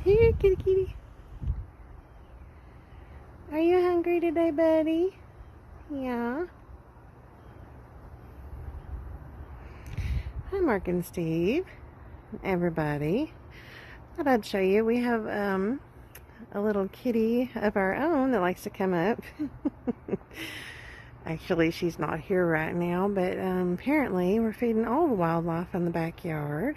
Here, kitty kitty. Are you hungry today, buddy? Yeah. Hi, Mark and Steve. Everybody. Thought I'd show you. We have a little kitty of our own that likes to come up. Actually, she's not here right now, but apparently we're feeding all the wildlife in the backyard.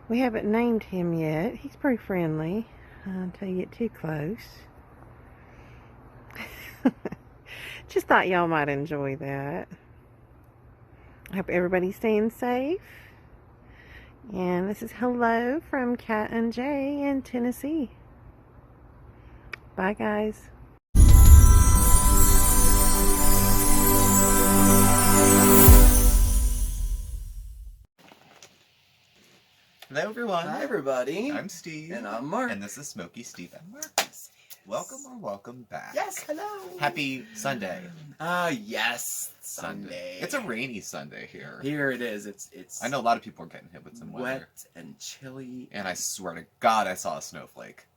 We haven't named him yet. He's pretty friendly until you get too close. Just thought y'all might enjoy that. I hope everybody's staying safe. And this is hello from Kat and Jay in Tennessee. Bye, guys. Hello, everyone. Hi, everybody. I'm Steve. And I'm Mark. And this is SmokeySteveAndMarc. Welcome back. Yes, hello. Happy Sunday. Yes, Sunday. It's a rainy Sunday here. Here it is. It's. I know a lot of people are getting hit with some weather. Wet and chilly. And I swear to God, I saw a snowflake.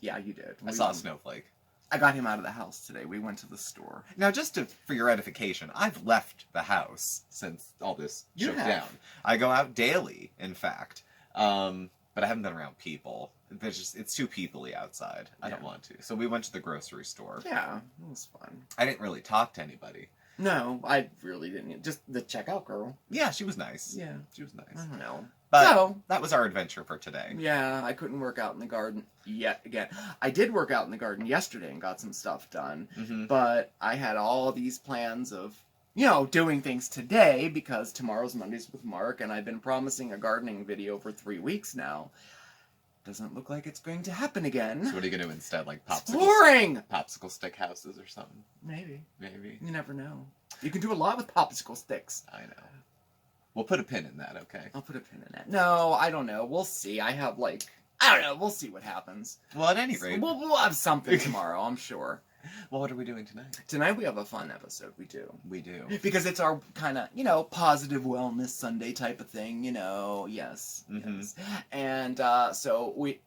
Yeah, you did. I saw a snowflake. I got him out of the house today. We went to the store. Now, for your edification, I've left the house since all this shook down. I go out daily, in fact. But I haven't been around people. It's too people-y outside. I don't want to. So we went to the grocery store. Yeah, it was fun. I didn't really talk to anybody. No, I really didn't. Just the checkout girl. Yeah, she was nice. Yeah. She was nice. I don't know. But that was our adventure for today. Yeah, I couldn't work out in the garden yet again. I did work out in the garden yesterday and got some stuff done. Mm-hmm. But I had all these plans of, doing things today because tomorrow's Mondays with Mark, and I've been promising a gardening video for 3 weeks now. Doesn't look like it's going to happen again. So what are you going to do instead? Like popsicle stick houses or something? Maybe. Maybe. You never know. You can do a lot with popsicle sticks. I know. We'll put a pin in that, okay? I'll put a pin in that. No, I don't know. We'll see. I don't know. We'll see what happens. Well, at any rate. We'll have something tomorrow, I'm sure. Well, what are we doing tonight? Tonight we have a fun episode. We do. Because it's our kind of, positive wellness Sunday type of thing, yes. Mm-hmm. Yes. And so we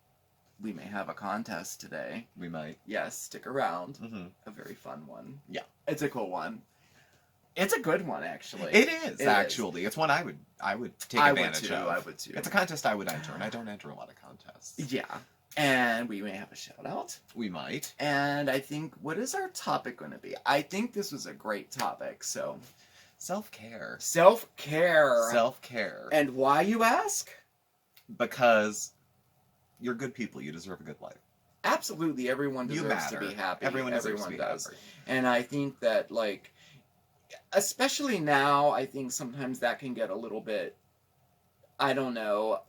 may have a contest today. We might. Yes, stick around. Mm-hmm. A very fun one. Yeah. It's a cool one. It's a good one, actually. It is, actually. It's one I would take advantage of. I would too. It's a contest I would enter, and I don't enter a lot of contests. Yeah. And we may have a shout out. We might. And I think, what is our topic going to be? I think this was a great topic, so. Self-care. Self-care. Self-care. And why, you ask? Because you're good people. You deserve a good life. Absolutely. Everyone deserves to be happy. Everyone does. And I think that, especially now, I think sometimes that can get a little bit, I don't know,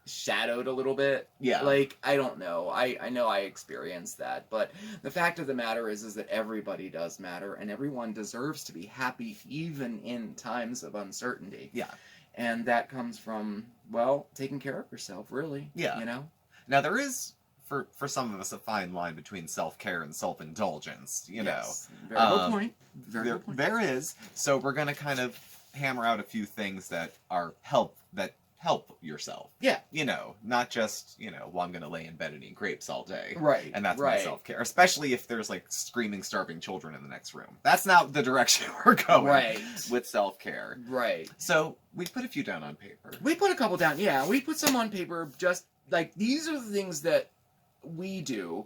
shadowed a little bit. Yeah. I don't know. I know I experienced that. But the fact of the matter is that everybody does matter, and everyone deserves to be happy even in times of uncertainty. Yeah. And that comes from, taking care of yourself, really. Yeah. Now, there is, for some of us, a fine line between self-care and self-indulgence, Yes. Very good point. There is. So we're going to kind of hammer out a few things that help yourself. Yeah. Not just, I'm going to lay in bed and eat grapes all day. Right. And that's my self-care. Especially if there's, screaming, starving children in the next room. That's not the direction we're going with self-care. Right. So we put a few down on paper. We put a couple down. Yeah, we put some on paper. Just, these are the things that we do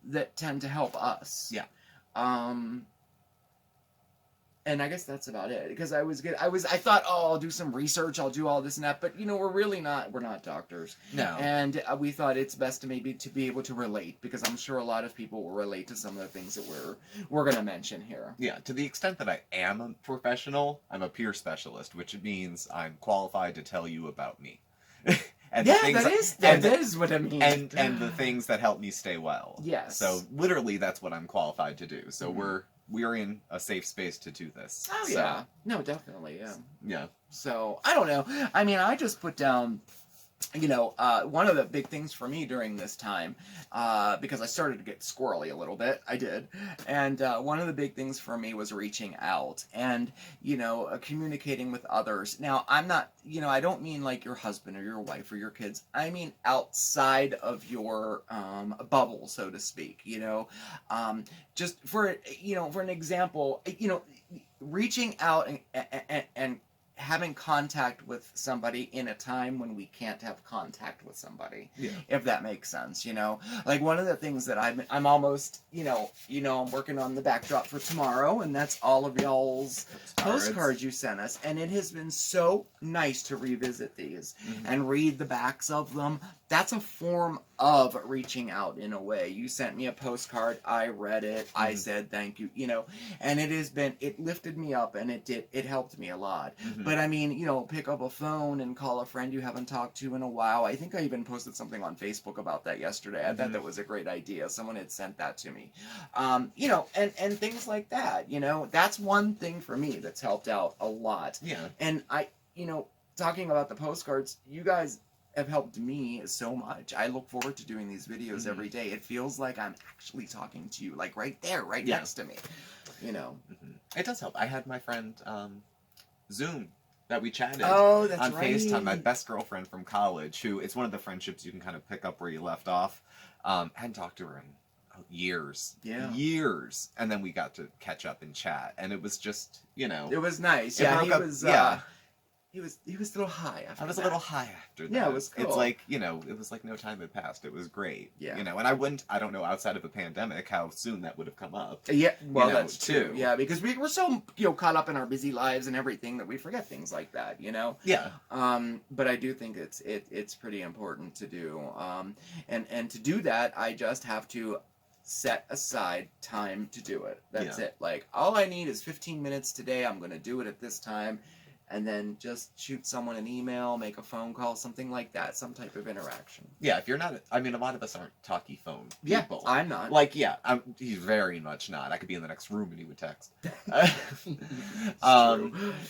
that tend to help us. Yeah. And I guess that's about it. Because I thought, I'll do some research, I'll do all this and that, but we're not doctors. No. And we thought it's best to be able to relate, because I'm sure a lot of people will relate to some of the things that we're going to mention here. Yeah, to the extent that I am a professional, I'm a peer specialist, which means I'm qualified to tell you about me. And that is what I mean. And the things that help me stay well. Yes. So literally that's what I'm qualified to do. So we're in a safe space to do this. Oh, yeah. No, definitely, yeah. Yeah. So, I don't know. I mean, I just put down one of the big things for me during this time, because I started to get squirrely a little bit, I did, and one of the big things for me was reaching out and, communicating with others. Now, I'm not, I don't mean like your husband or your wife or your kids. I mean outside of your bubble, so to speak, just for, for an example, reaching out and having contact with somebody in a time when we can't have contact with somebody, if that makes sense. Like one of the things that I'm almost, I'm working on the backdrop for tomorrow, and that's all of y'all's postcards you sent us, and it has been so nice to revisit these and read the backs of them. That's a form of reaching out in a way. You sent me a postcard, I read it, I said thank you, and it lifted me up, and it helped me a lot. But I mean, pick up a phone and call a friend you haven't talked to in a while. I think I even posted something on Facebook about that yesterday. I thought that was a great idea. Someone had sent that to me. And things like that, that's one thing for me that's helped out a lot. Yeah. And talking about the postcards, you guys have helped me so much. I look forward to doing these videos every day. It feels like I'm actually talking to you, like right there, right next to me, It does help. I had my friend, Zoom, that we chatted on right. FaceTime, my best girlfriend from college, who, it's one of the friendships you can kind of pick up where you left off. Hadn't talked to her in years. Years. And then we got to catch up and chat, and it was just, It was nice. He was a little high after I was that. a little high after that. Yeah, it was cool. It's like, it was like no time had passed. It was great. Yeah. And I don't know, outside of a pandemic, how soon that would have come up. Yeah, well, that's true. Yeah, because we were so, caught up in our busy lives and everything that we forget things like that, Yeah. But I do think it's pretty important to do. And to do that, I just have to set aside time to do it. That's it. Like, all I need is 15 minutes today. I'm going to do it at this time. And then just shoot someone an email, make a phone call, something like that, some type of interaction. Yeah, if you're not, a lot of us aren't talky phone people. Yeah, I'm not. Like, he's very much not. I could be in the next room and he would text.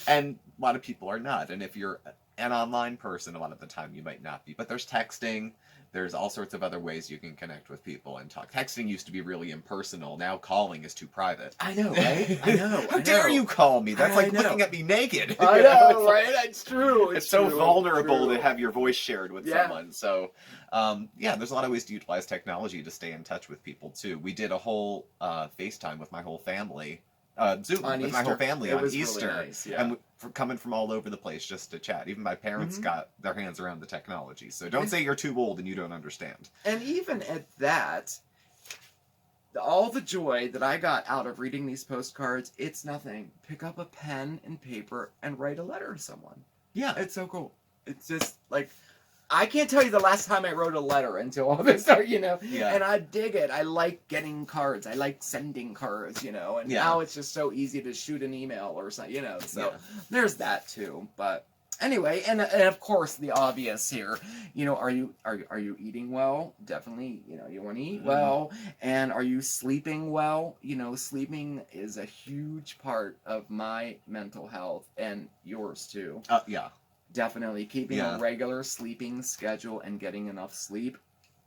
And a lot of people are not. And if you're an online person, a lot of the time you might not be. But there's texting. There's all sorts of other ways you can connect with people and talk. Texting used to be really impersonal. Now calling is too private. I know, right? I know. How dare you call me? That's like looking at me naked. I know, right? It's true. It's so vulnerable to have your voice shared with someone. So, there's a lot of ways to utilize technology to stay in touch with people, too. We did a whole FaceTime with my whole family. Zoom with my whole family on Easter. Really nice, and coming from all over the place just to chat. Even my parents got their hands around the technology. So don't say you're too old and you don't understand. And even at that, all the joy that I got out of reading these postcards, it's nothing. Pick up a pen and paper and write a letter to someone. Yeah. It's so cool. It's just like, I can't tell you the last time I wrote a letter until all this started, Yeah. And I dig it. I like getting cards. I like sending cards, and now it's just so easy to shoot an email or something, so there's that too. But anyway, and of course the obvious here, are you eating well? Definitely, you want to eat well. And are you sleeping well? Sleeping is a huge part of my mental health and yours too. Yeah. Definitely keeping a regular sleeping schedule and getting enough sleep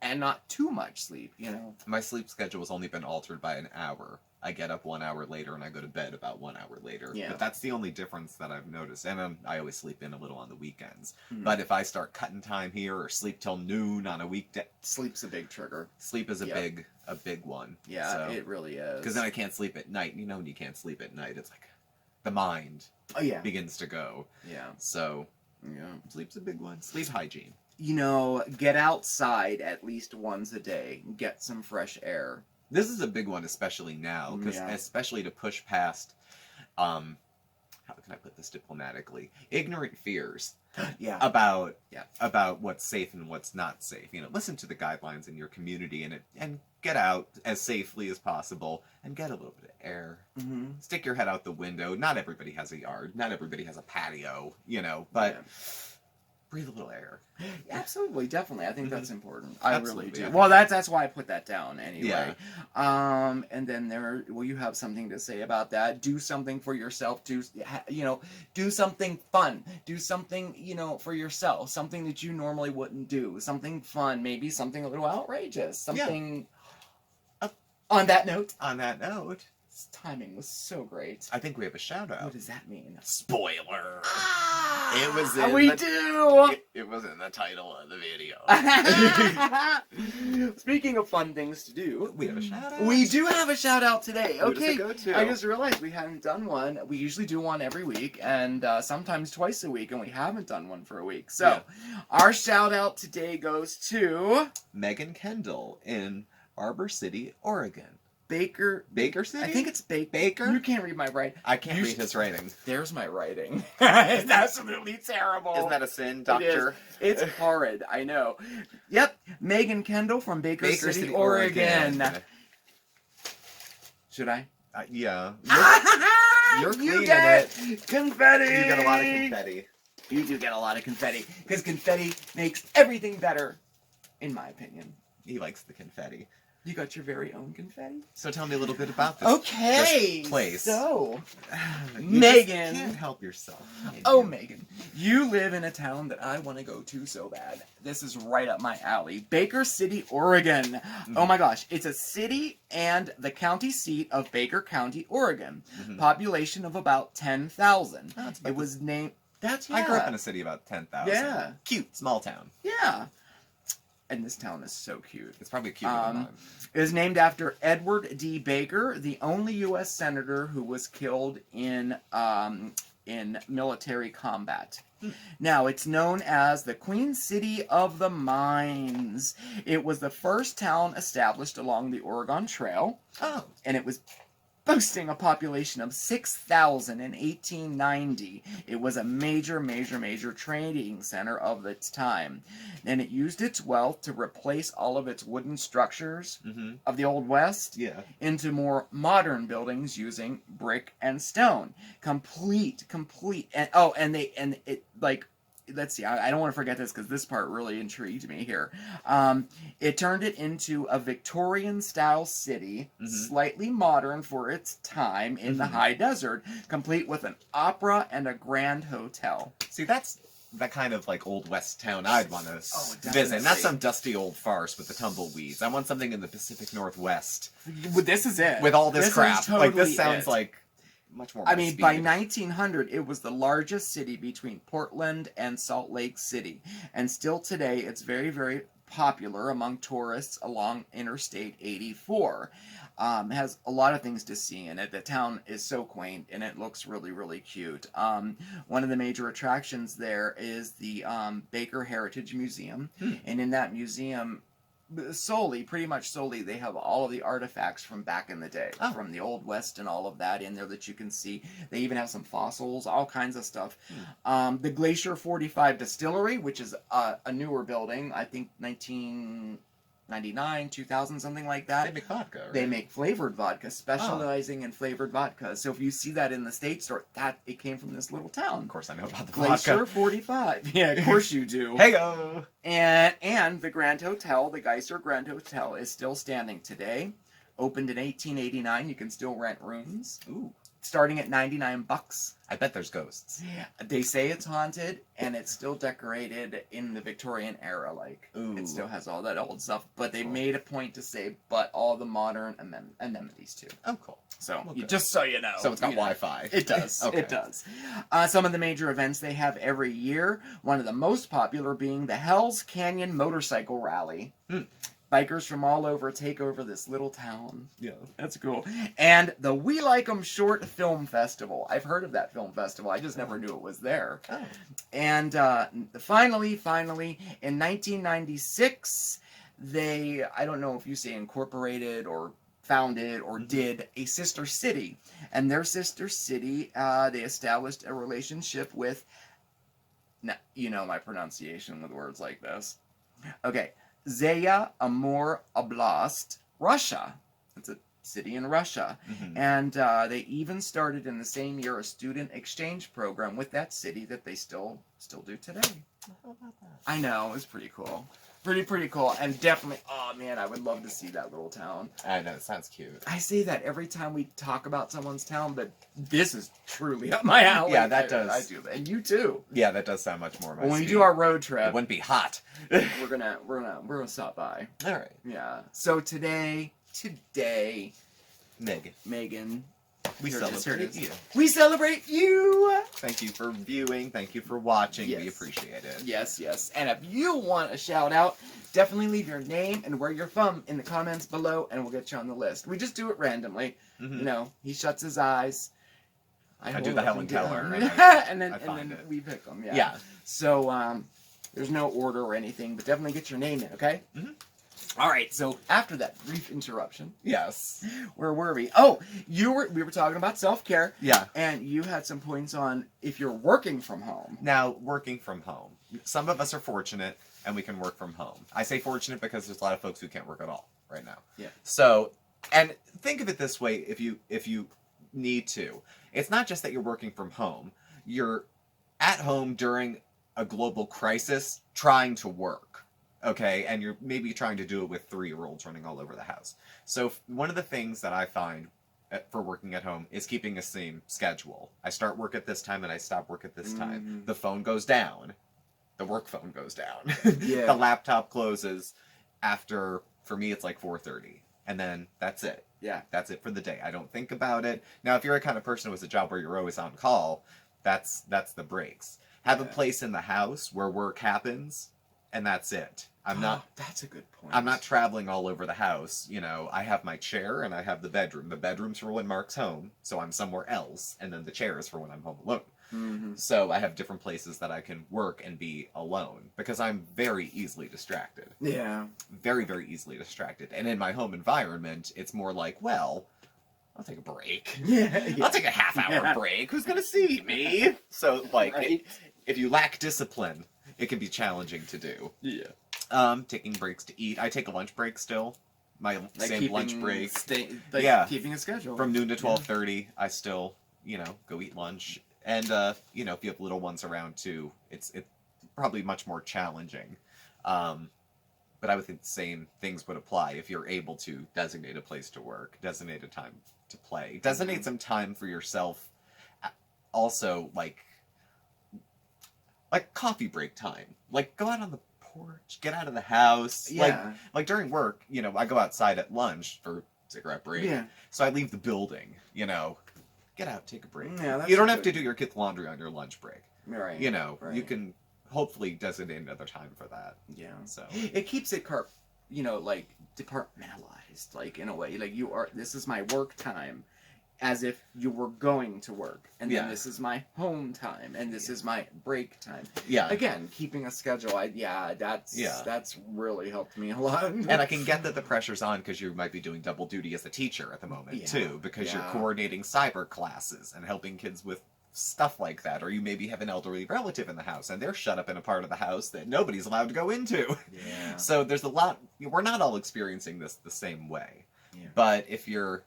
and not too much sleep, My sleep schedule has only been altered by an hour. I get up 1 hour later and I go to bed about 1 hour later. Yeah. But that's the only difference that I've noticed. And I always sleep in a little on the weekends. But if I start cutting time here or sleep till noon on a weekday... Sleep's a big trigger. Sleep is a big one. Yeah, so, it really is. Because then I can't sleep at night. When you can't sleep at night, it's like the mind begins to go. Yeah. So... Yeah. Sleep's a big one. Sleep hygiene. Get outside at least once a day. Get some fresh air. This is a big one, especially now, because especially to push past, how can I put this diplomatically? Ignorant fears. About what's safe and what's not safe. Listen to the guidelines in your community and get out as safely as possible and get a little bit of air. Stick your head out the window. Not everybody has a yard. Not everybody has a patio. But breathe a little air. Absolutely, definitely. I think that's important. Absolutely, I really do. yeah. Well, that's why I put that down anyway. Yeah. And then you have something to say about that. Do something for yourself. Do something fun. Do something, for yourself. Something that you normally wouldn't do. Something fun. Maybe something a little outrageous. Something. Yeah. On that note. On that note. This timing was so great. I think we have a shout out. What does that mean? Spoiler. Ah, It was in we the, do. It was in the title of the video. Speaking of fun things to do, We have a shout out. we do have a shout out today. Who does Okay, it go to? I just realized we hadn't done one. We usually do one every week, and sometimes twice a week, and we haven't done one for a week. So, our shout out today goes to Megan Kendall in Arbor City, Oregon. Baker City? I think it's Baker? You can't read my writing. I can't read his writing. There's my writing. It's absolutely terrible. Isn't that a sin, Doctor? It's horrid, I know. Yep, Megan Kendall from Baker City, Oregon. Should I? Yeah. You're cleaning get it. confetti. You get a lot of confetti. You do get a lot of confetti, because confetti makes everything better, in my opinion. He likes the confetti. You got your very own confetti? So tell me a little bit about this, Okay, this place. So, You Megan. just can't help yourself. can Oh, you? Megan, you live in a town that I want to go to so bad. This is right up my alley. Baker City, Oregon. Oh my gosh, it's a city and the county seat of Baker County, Oregon. Population of about 10,000. Oh, It was named... That's, I grew up in a city about 10,000. Yeah. Cute, small town. Yeah. And this town is so cute. It's probably cuter than mine. It was named after Edward D. Baker, the only U.S. senator who was killed in military combat. Now, it's known as the Queen City of the Mines. It was the first town established along the Oregon Trail. Oh. And it was boasting a population of 6,000 in 1890. It was a major trading center of its time. And it used its wealth to replace all of its wooden structures of the Old West into more modern buildings using brick and stone. Complete. Let's see, I don't want to forget this because this part really intrigued me here. It turned it into a Victorian-style city, slightly modern for its time in the high desert, complete with an opera and a grand hotel. See, that's that kind of like Old West town I'd want to visit. definitely. Not some dusty old farce with the tumbleweeds. I want something in the Pacific Northwest. This is it. With all this crap. Is totally this sounds it. like much more. I mean, speed. by 1900, it was the largest city between Portland and Salt Lake City. And still today, it's very popular among tourists along Interstate 84. Has a lot of things to see in it. The town is so quaint, and it looks really cute. One of the major attractions there is the Baker Heritage Museum. And in that museum, pretty much solely, they have all of the artifacts from back in the day, from the Old West and all of that in there that you can see. They even have some fossils, all kinds of stuff. The Glacier 45 Distillery, which is a newer building, I think 1999, 2000, something like that. They make vodka, right? They make flavored vodka, specializing in flavored vodka. So if you see that in the state store, it came from this little town. Of course I know about the Glacier vodka. 45. Yeah, of course you do. Hey-go! And the Grand Hotel, the Geyser Grand Hotel, is still standing today. Opened in 1889. You can still rent rooms. Ooh. Starting at $99. I bet there's ghosts. They say it's haunted, and it's still decorated in the Victorian era. Ooh. It still has all that old stuff, but they made a point to say, but all the modern amenities too. Oh, cool. So, Okay. just so you know. So it's got Wi-Fi. It does. Okay. It does. Some of the major events they have every year, one of the most popular being the Hell's Canyon Motorcycle Rally. Bikers from all over take over this little town. Yeah. That's cool. And the We Like 'Em Short Film Festival. I've heard of that film festival. I just never knew it was there. Oh. And finally, in 1996, I don't know if you say incorporated or founded or did a sister city. And their sister city, they established a relationship with, you know my pronunciation with words like this. Okay. Zaya Amur Oblast, Russia. It's a city in Russia. Mhm. And they even started in the same year a student exchange program with that city that they still do today. How about that? I know, it's pretty cool. Pretty cool. And definitely, oh man, I would love to see that little town. I know, it sounds cute. I say that every time we talk about someone's town, but this is truly up my alley. Yeah, that does. I do that. And you too. Yeah, that does sound much more my When we speed. do our road It trip, wouldn't be hot. we're gonna stop by. All right. Yeah. So today, Meg, Megan, we here it is, here it celebrate is. you. We celebrate you. Thank you for viewing. Thank you for watching. We Yes. appreciate it. Yes. And if you want a shout out, definitely leave your name and where you're from in the comments below, and we'll get you on the list. We just do it randomly. Mhm. You know, he shuts his eyes. I hold do the up Helen and Keller, down. and and then I find it. we pick them. Yeah. So there's no order or anything, but definitely get your name in, okay? Mhm. All right. So after that brief interruption, Yes. where were we? Oh, we were talking about self-care, Yeah. and you had some points on if you're working from home. Now, working from home. Some of us are fortunate and we can work from home. I say fortunate because there's a lot of folks who can't work at all right now. Yeah. So, and think of it this way if you need to. It's not just that you're working from home. You're at home during a global crisis trying to work. Okay? And you're maybe trying to do it with 3-year-olds running all over the house. So, one of the things that I find for working at home is keeping a same schedule. I start work at this time and I stop work at this time. Mhm. The phone goes down. The work phone goes down. Yeah. The laptop closes after, for me, it's like 4:30. And then that's it. Yeah. That's it for the day. I don't think about it. Now, if you're a kind of person with a job where you're always on call, that's the breaks. Have a Yeah. place in the house where work happens, and that's it. I'm not That's a good point. I'm not traveling all over the house. You know, I have my chair and I have the bedroom. The bedroom's for when Mark's home, so I'm somewhere else, and then the chair is for when I'm home alone. Mm-hmm. So I have different places that I can work and be alone because I'm very easily distracted. Yeah. Very, very easily distracted. And in my home environment, it's more like, well, I'll take a break. Yeah. I'll take a half-hour Yeah. break. Who's gonna see me? So, like, Right. if you lack discipline, it can be challenging to do. Yeah. Taking breaks to eat. I take a lunch break still. My Like same lunch break. Yeah. Yeah. Keeping a schedule. From noon to 12:30, I still, go eat lunch. And, if you have little ones around too, it's probably much more challenging. But I would think the same things would apply if you're able to designate a place to work, designate a time to play, designate some time for yourself. Also, like coffee break time. Like, go out on the porch, get out of the house. Yeah. Like during work, I go outside at lunch for cigarette break. Yeah. So I leave the building, get out, take a break. Yeah, that's You don't have good. to do your kid's laundry on your lunch break. Right. You Right. can hopefully designate another time for that. Yeah. So It keeps it like departmentalized, like in a way. Like this is my work time, as if you were going to work, and then Yeah. this is my home time, and this is my break time. yeah. Again, keeping a schedule. That's really helped me a lot. And I can get that the pressure's on because you might be doing double duty as a teacher at the moment, Yeah, too, because you're yeah. coordinating cyber classes and helping kids with stuff like that. Or you maybe have an elderly relative in the house and they're shut up in a part of the house that nobody's allowed to go into. Yeah. So there's a lot, we're not all experiencing this the same way. Yeah. But if you're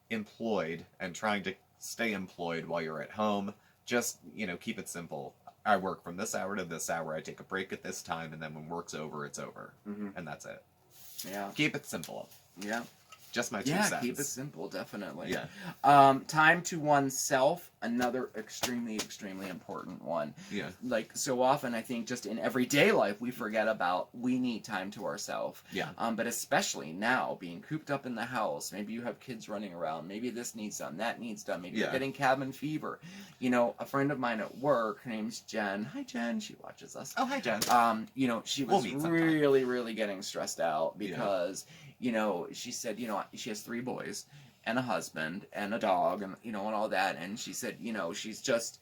employed and trying to stay employed while you're at home, just, keep it simple. I work from this hour to this hour, I take a break at this time, and then when work's over, it's over. Mm-hmm. And that's it. Yeah. Keep it simple. Yeah. Just my 2 Yeah. cents. Keep it simple. Definitely. Yeah. Time to oneself. Another extremely, extremely important one. Yeah. Like so often, I think just in everyday life, we forget about we need time to ourselves. Yeah. But especially now, being cooped up in the house, maybe you have kids running around, maybe this needs done, that needs done, maybe you're Yeah. getting cabin fever. A friend of mine at work, her name's Jen. Hi, Jen. She watches us. Oh, hi, Jen. She We'll was meet sometime. really, really getting stressed out Yeah. because, she said, she has 3 boys and a husband and a dog and, and all that. And she said, she's just,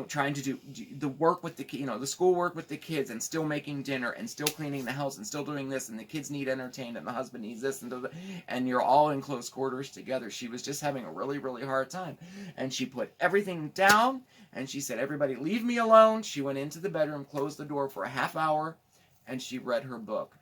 trying to do the work with the, the school work with the kids and still making dinner and still cleaning the house and still doing this. And the kids need entertained and the husband needs this and you're all in close quarters together. She was just having a really, really hard time. And she put everything down and she said, everybody leave me alone. She went into the bedroom, closed the door for a half hour and she read her book.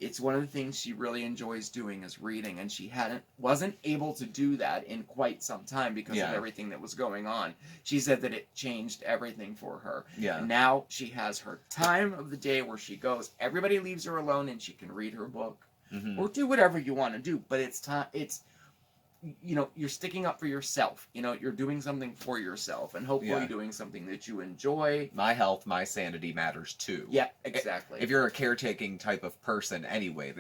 it's one of the things she really enjoys doing is reading, and she wasn't able to do that in quite some time because of everything that was going on. She said that it changed everything for her. Yeah. And now she has her time of the day where she goes, everybody leaves her alone and she can read her book or do whatever you want to do, but it's time. It's, you know, you're sticking up for yourself. You know, you're doing something for yourself, and hopefully doing something that you enjoy. My health, my sanity matters too. Yeah, exactly. If you're a caretaking type of person anyway,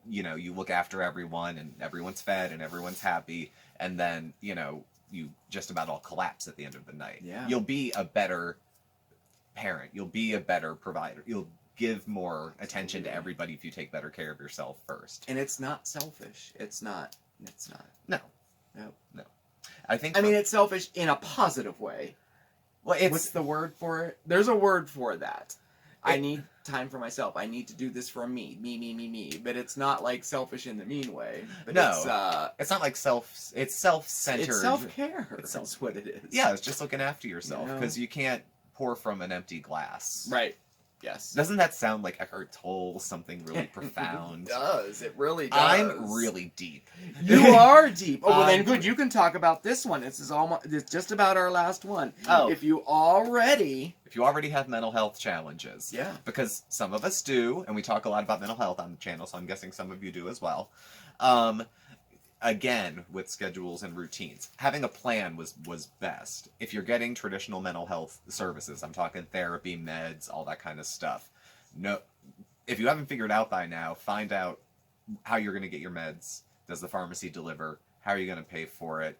you know, you look after everyone and everyone's fed and everyone's happy, and then, you know, you just about all collapse at the end of the night. Yeah. You'll be a better parent. You'll be a better provider. You'll give more attention to everybody if you take better care of yourself first. And it's not selfish. It's not. No. No. I mean, it's selfish in a positive way. Well, what's the word for it? There's a word for that. I need time for myself. I need to do this for me. Me. But it's not like selfish in the mean way. But no. It's not like it's self-centered. It's self-care. That's what it is. Yeah, it's just looking after yourself. Because you can't pour from an empty glass. Right. Yes. Doesn't that sound like Eckhart Tolle, something really profound? It does. It really does. I'm really deep. You are deep. Oh, well then good. You can talk about this one. This is it's just about our last one. Oh. If you already have mental health challenges. Yeah. Because some of us do, and we talk a lot about mental health on the channel, so I'm guessing some of you do as well. Again, with schedules and routines, having a plan was best. If you're getting traditional mental health services, I'm talking therapy, meds, all that kind of stuff. No, if you haven't figured out by now, find out how you're going to get your meds. Does the pharmacy deliver? How are you going to pay for it?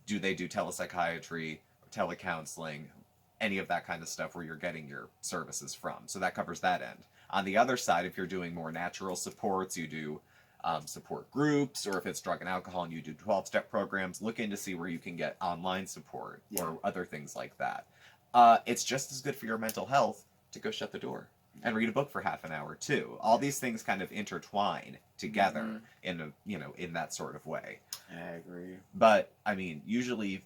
Do they do telepsychiatry, or telecounseling, any of that kind of stuff where you're getting your services from? So that covers that end. On the other side, if you're doing more natural supports, you do support groups, or if it's drug and alcohol and you do 12-step programs, look in to see where you can get online support or other things like that. It's just as good for your mental health to go shut the door and read a book for half an hour too. All these things kind of intertwine together in in that sort of way. I agree. But I mean, usually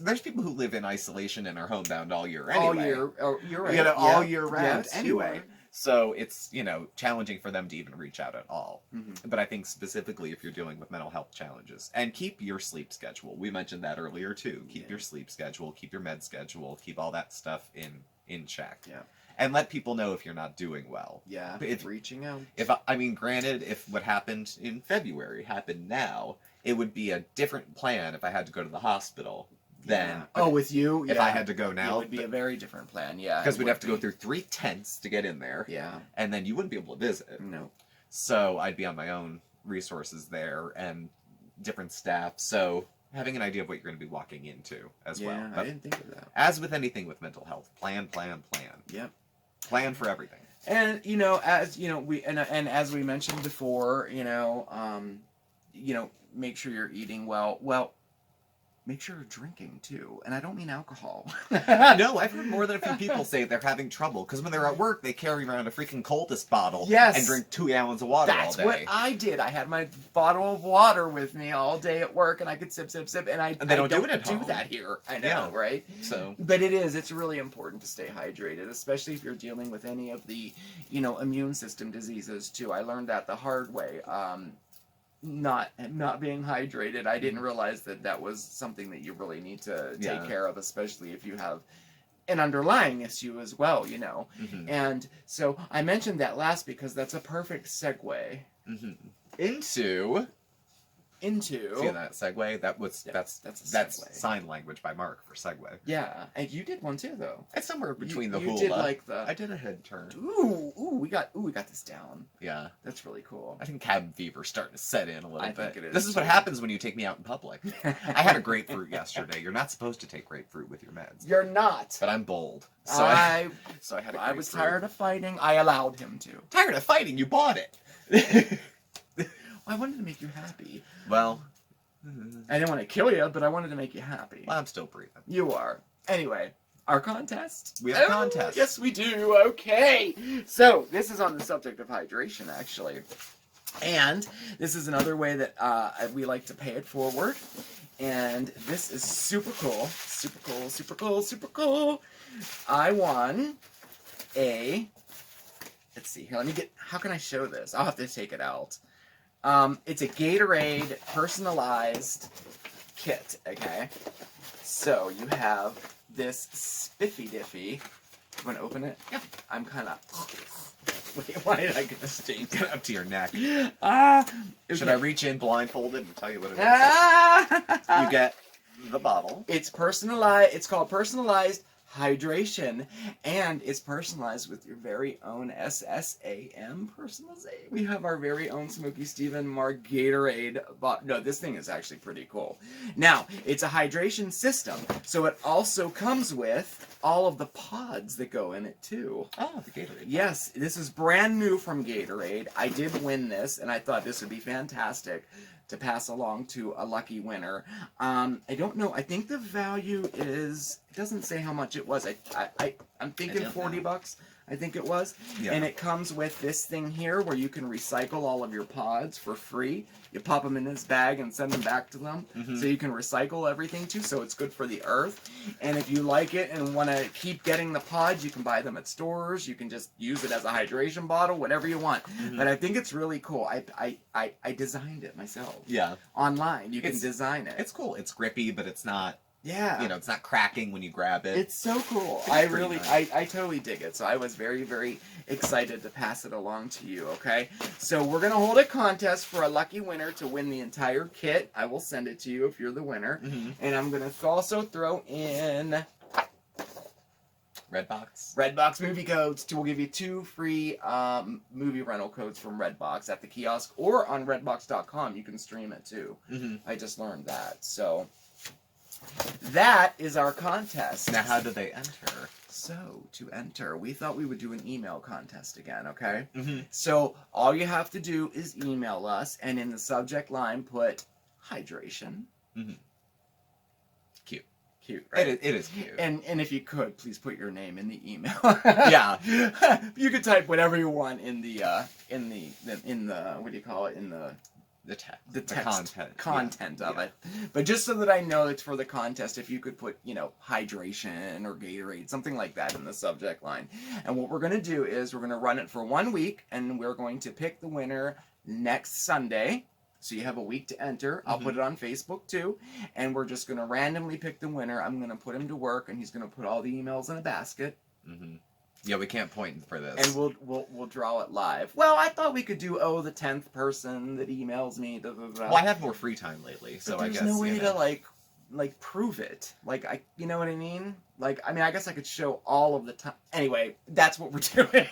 there's people who live in isolation and are homebound all year anyway. All year, you're right. You know, all year round yes, anyway. So it's, challenging for them to even reach out at all. Mm-hmm. But I think specifically if you're dealing with mental health challenges, and keep your sleep schedule. We mentioned that earlier too. Keep your sleep schedule, keep your med schedule, keep all that stuff in check. Yeah. And let people know if you're not doing well. Yeah. Reaching out. Granted, if what happened in February happened now, it would be a different plan if I had to go to the hospital. With you? If I had to go now, it would be a very different plan, because we'd have to go through 3 tents to get in there. Yeah. And then you wouldn't be able to visit. No. So I'd be on my own resources there and different staff. So having an idea of what you're going to be walking into as well. Yeah, I didn't think of that. As with anything with mental health, plan. Yep. Plan for everything. And as we mentioned before, make sure you're eating well. Well, make sure you're drinking too, and I don't mean alcohol. No, I've heard more than a few people say they're having trouble because when they're at work, they carry around a freaking coldest bottle and drink 2 gallons of water all day. That's what I did. I had my bottle of water with me all day at work, and I could sip, and they don't do it at home. Do that here. I know, right? So, but it's really important to stay hydrated, especially if you're dealing with any of the, immune system diseases too. I learned that the hard way. Not being hydrated, I didn't realize that was something that you really need to take care of, especially if you have an underlying issue as well, Mm-hmm. And so I mentioned that last because that's a perfect segue into see that segue? That's a segue. sign language by Mark for segue. Yeah, and you did one too, though. It's somewhere between the you hula. did like the. I did a head turn. Ooh, we got this down. Yeah, that's really cool. I think cabin fever's starting to set in a little bit. I think it is. This is what happens when you take me out in public. I had a grapefruit yesterday. You're not supposed to take grapefruit with your meds. You're not. But I'm bold. So I had a grapefruit. I was tired of fighting. I allowed him to. Tired of fighting? You bought it. I wanted to make you happy. Well, I didn't want to kill you, but I wanted to make you happy. Well, I'm still breathing. You are. Anyway, our contest. We have a contest. Yes, we do. Okay. So, this is on the subject of hydration, actually. And this is another way that we like to pay it forward. And this is super cool. Super cool, super cool, super cool. I won a... Let's see. Here, let me get, how can I show this? I'll have to take it out. It's a Gatorade personalized kit, okay? So you have this Spiffy Diffy. You want to open it? Yeah. I'm kind of... Wait, why did I get the stain? Get up to your neck. Okay. Should I reach in blindfolded and tell you what it is? Ah! You get the bottle. It's personalized. It's called personalized hydration, and it's personalized with your very own SSAM personalization. We have our very own Smokey Steve and Marc Gatorade. No, this thing is actually pretty cool. Now, it's a hydration system, so it also comes with all of the pods that go in it too. Oh, the Gatorade. Yes, this is brand new from Gatorade. I did win this, and I thought this would be fantastic to pass along to a lucky winner. I don't know. I think the value is, it doesn't say how much it was. I'm thinking $40. I think it was. Yeah. And it comes with this thing here where you can recycle all of your pods for free. You pop them in this bag and send them back to them. Mm-hmm. So you can recycle everything too, so it's good for the earth. And if you like it and want to keep getting the pods, you can buy them at stores. You can just use it as a hydration bottle, whatever you want. Mm-hmm. But I think it's really cool. I designed it myself. Yeah. Online, you can design it. It's cool. It's grippy, but it's not, yeah. you know, it's not cracking when you grab it. It's so cool. It's I pretty really, nice. I totally dig it. So I was very, very excited to pass it along to you, okay? So we're going to hold a contest for a lucky winner to win the entire kit. I will send it to you if you're the winner. Mm-hmm. And I'm going to also throw in Redbox movie codes. We'll give you 2 free movie rental codes from Redbox at the kiosk or on redbox.com. You can stream it too. Mm-hmm. I just learned that. So that is our contest. Now, how do they enter? So, to enter, we thought we would do an email contest again, okay? Mm-hmm. So, all you have to do is email us, and in the subject line, put hydration. Mm-hmm. Cute. Cute, right? It is cute. And if you could, please put your name in the email. Yeah. You could type whatever you want in the what do you call it, in the text, content of it. But just so that I know it's for the contest, if you could put, you know, hydration or Gatorade, something like that in the subject line. And what we're going to do is we're going to run it for 1 week, and we're going to pick the winner next Sunday. So you have a week to enter. I'll put it on Facebook too. And we're just going to randomly pick the winner. I'm going to put him to work, and he's going to put all the emails in a basket. Mm-hmm. Yeah, we can't point for this. And we'll draw it live. Well, I thought we could do, the 10th person that emails me. Blah, blah, blah. Well, I have more free time lately, so But I guess there's no way you know. to like prove it. You know what I mean? I guess I could show all of the time. Anyway, that's what we're doing.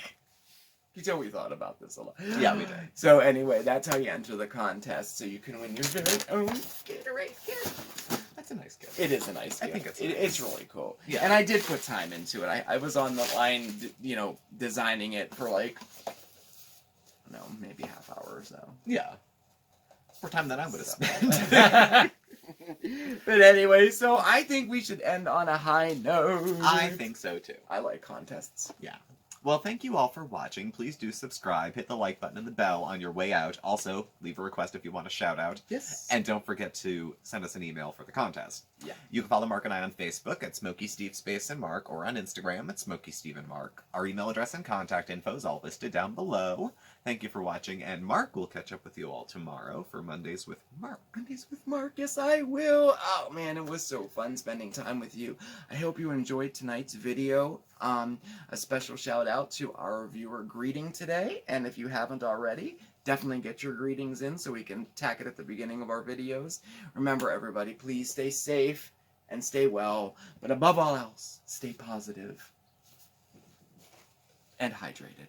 You tell we thought about this a lot. Yeah, we did. So anyway, that's how you enter the contest, so you can win your very own Gatorade kit. That's a nice gift. It is a nice gift. I think It's really cool. Yeah. And I did put time into it. I was on the line, you know, designing it for maybe half hour or so. Yeah. More time than I would have spent. But anyway, so I think we should end on a high note. I think so too. I like contests. Yeah. Well, thank you all for watching. Please do subscribe, hit the like button and the bell on your way out. Also, leave a request if you want a shout out. Yes. And don't forget to send us an email for the contest. Yeah. You can follow Mark and I on Facebook at SmokeySteveAndMarc or on Instagram at SmokeySteveAndMarc. Our email address and contact info is all listed down below. Thank you for watching, and Mark will catch up with you all tomorrow for Mondays with Mark. Mondays with Mark, yes I will. Oh man, it was so fun spending time with you. I hope you enjoyed tonight's video. A special shout out to our viewer greeting today, and if you haven't already, definitely get your greetings in so we can tack it at the beginning of our videos. Remember everybody, please stay safe and stay well, but above all else, stay positive and hydrated.